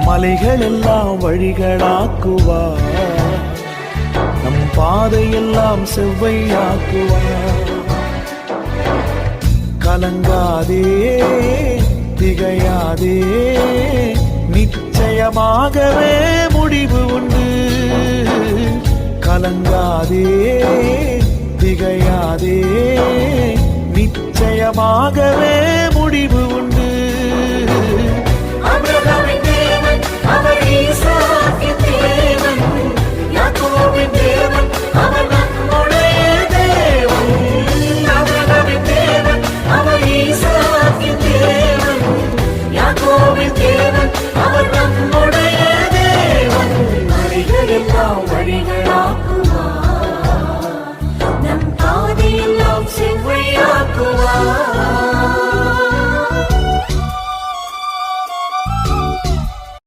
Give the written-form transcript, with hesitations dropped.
மலைகள் எல்லாம் வழிகளாக்குவார், நம் பாதையெல்லாம் செவ்வையாக்குவார். கலங்காதே திகையாதே, நிச்சயமாகவே முடிவு உண்டு. கலங்காதே திகையாதே, நிச்சயமாகவே முடிவு உண்டு. ஆபிரகாமின்